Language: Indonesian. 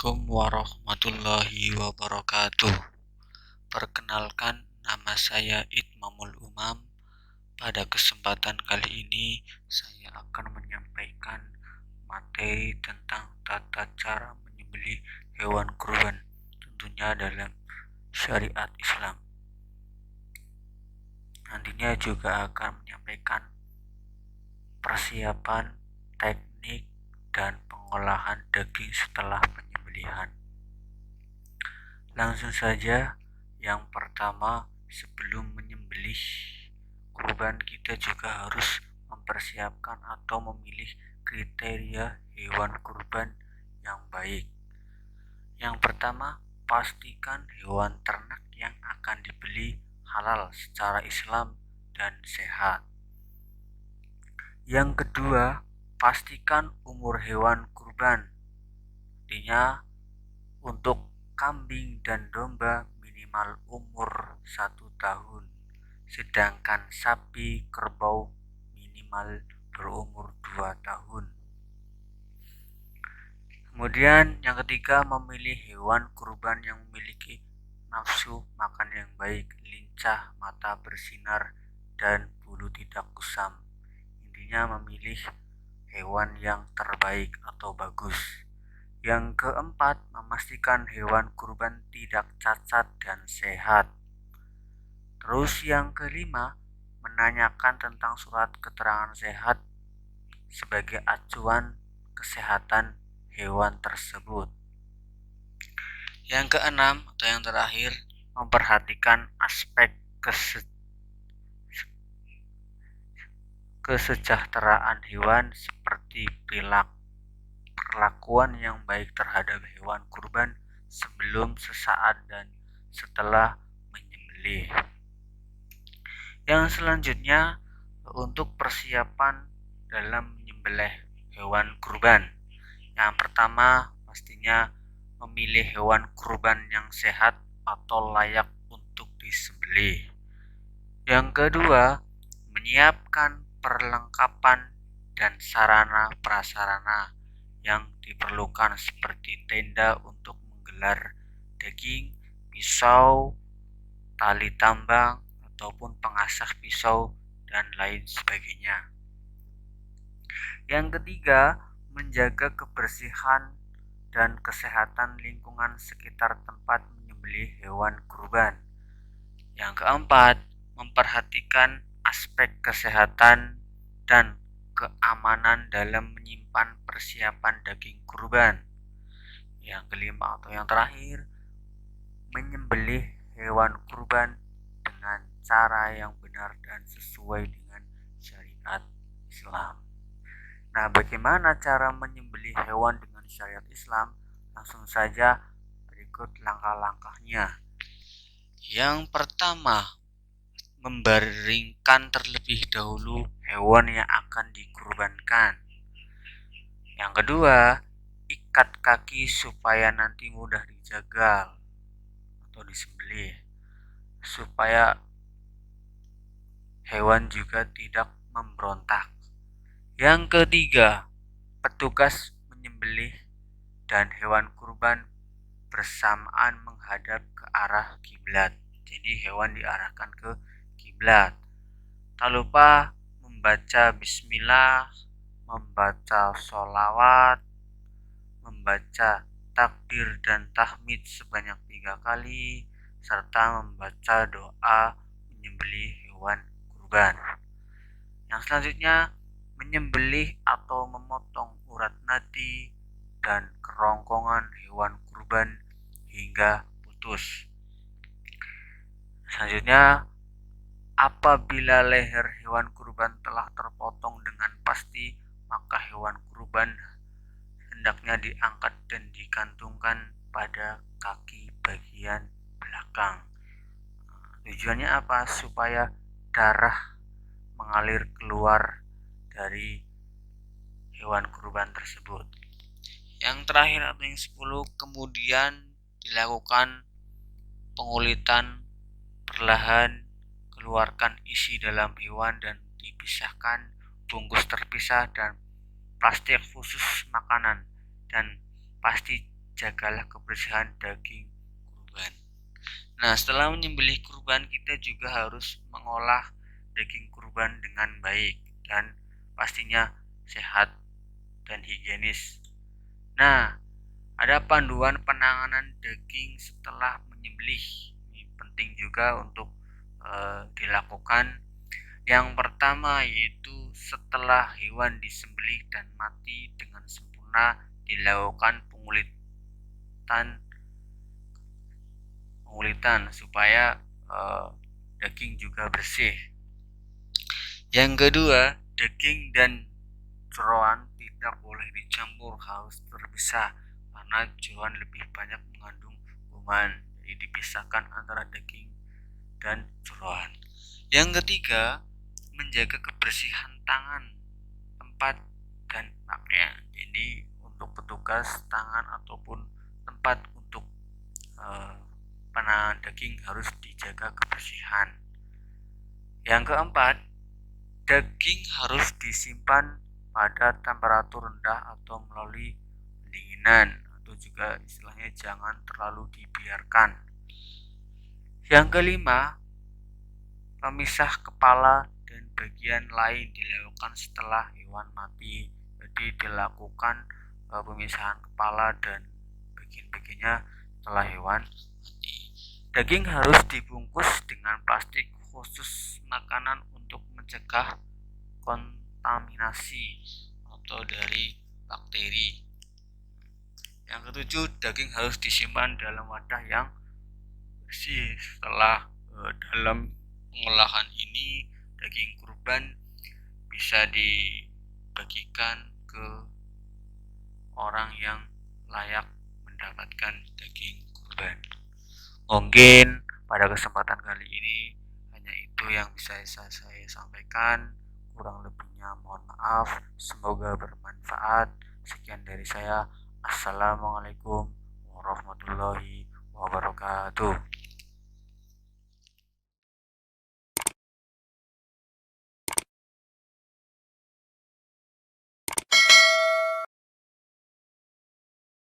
Assalamualaikum warahmatullahi wabarakatuh. Perkenalkan, nama saya Itmamul Umam. Pada kesempatan kali ini, saya akan menyampaikan materi tentang tata cara menyembelih hewan kurban, tentunya dalam syariat Islam. Nantinya juga akan menyampaikan persiapan, teknik, dan pengolahan daging setelah penyembelihan. Langsung saja, yang pertama, sebelum menyembelih kurban kita juga harus mempersiapkan atau memilih kriteria hewan kurban yang baik. Yang pertama, pastikan hewan ternak yang akan dibeli halal secara Islam dan sehat. Yang kedua, pastikan umur hewan kurban. Artinya, untuk kambing dan domba minimal umur 1 tahun, sedangkan sapi kerbau minimal berumur 2 tahun. Kemudian yang ketiga, memilih hewan kurban yang memiliki nafsu makan yang baik, lincah, mata bersinar, dan bulu tidak kusam. Intinya memilih hewan yang terbaik atau bagus. Yang keempat, memastikan hewan kurban tidak cacat dan sehat. Terus yang kelima, menanyakan tentang surat keterangan sehat sebagai acuan kesehatan hewan tersebut. Yang keenam atau yang terakhir, memperhatikan aspek kesejahteraan hewan seperti perlakuan yang baik terhadap hewan kurban sebelum, sesaat, dan setelah menyembelih. Yang selanjutnya, untuk persiapan dalam menyembelih hewan kurban. Yang pertama, pastinya memilih hewan kurban yang sehat atau layak untuk disembelih. Yang kedua, menyiapkan perlengkapan dan sarana prasarana yang diperlukan seperti tenda untuk menggelar daging, pisau, tali tambang, ataupun pengasah pisau, dan lain sebagainya. Yang ketiga, menjaga kebersihan dan kesehatan lingkungan sekitar tempat menyembelih hewan kurban. Yang keempat, memperhatikan aspek kesehatan dan keamanan dalam menyimpan persiapan daging kurban. Yang kelima atau yang terakhir, menyembelih hewan kurban dengan cara yang benar dan sesuai dengan syariat Islam. Nah, bagaimana cara menyembelih hewan dengan syariat Islam? Langsung saja, berikut langkah-langkahnya. Yang pertama, membaringkan terlebih dahulu hewan yang akan dikurbankan. Yang kedua, ikat kaki supaya nanti mudah dijagal atau disembelih, supaya hewan juga tidak memberontak. Yang ketiga, petugas menyembelih dan hewan kurban bersamaan menghadap ke arah kiblat. Jadi hewan diarahkan ke kiblat. Tak lupa membaca bismillah, membaca sholawat, membaca takbir dan tahmid sebanyak 3 kali, serta membaca doa menyembelih hewan kurban. Yang selanjutnya, menyembelih atau memotong urat nadi dan kerongkongan hewan kurban hingga putus. Selanjutnya, apabila leher hewan kurban telah terpotong dengan pasti, maka hewan kurban hendaknya diangkat dan digantungkan pada kaki bagian belakang. Tujuannya apa? Supaya darah mengalir keluar dari hewan kurban tersebut. Yang terakhir atau yang 10, kemudian dilakukan pengulitan perlahan, keluarkan isi dalam hewan dan dipisahkan, bungkus terpisah dan plastik khusus makanan, dan pasti jagalah kebersihan daging kurban. Nah, setelah menyembelih kurban, kita juga harus mengolah daging kurban dengan baik dan pastinya sehat dan higienis. Nah, ada panduan penanganan daging setelah menyembelih. Ini penting juga untuk dilakukan. Yang pertama yaitu setelah hewan disembelih dan mati dengan sempurna, dilakukan pengulitan supaya daging juga bersih. Yang kedua, daging dan jeroan tidak boleh dicampur, harus terpisah karena jeroan lebih banyak mengandung kuman. Jadi dipisahkan antara daging dan jeroan. Yang ketiga, menjaga kebersihan tangan, tempat, dan pakaian. Jadi untuk petugas, tangan ataupun tempat untuk penanganan daging harus dijaga kebersihan. Yang keempat, daging harus disimpan pada temperatur rendah atau melalui pendinginan, atau juga istilahnya jangan terlalu dibiarkan. Yang kelima, memisah kepala dan bagian lain dilakukan setelah hewan mati. Jadi dilakukan pemisahan kepala dan bagian-bagiannya setelah hewan mati. Daging harus dibungkus dengan plastik khusus makanan untuk mencegah kontaminasi atau dari bakteri. Yang ketujuh, daging harus disimpan dalam wadah yang bersih. Setelah dalam pengolahan ini, daging kurban bisa dibagikan ke orang yang layak mendapatkan daging kurban. Mungkin pada kesempatan kali ini hanya itu yang bisa saya sampaikan. Kurang lebihnya mohon maaf. Semoga bermanfaat. Sekian dari saya. Assalamualaikum warahmatullahi wabarakatuh.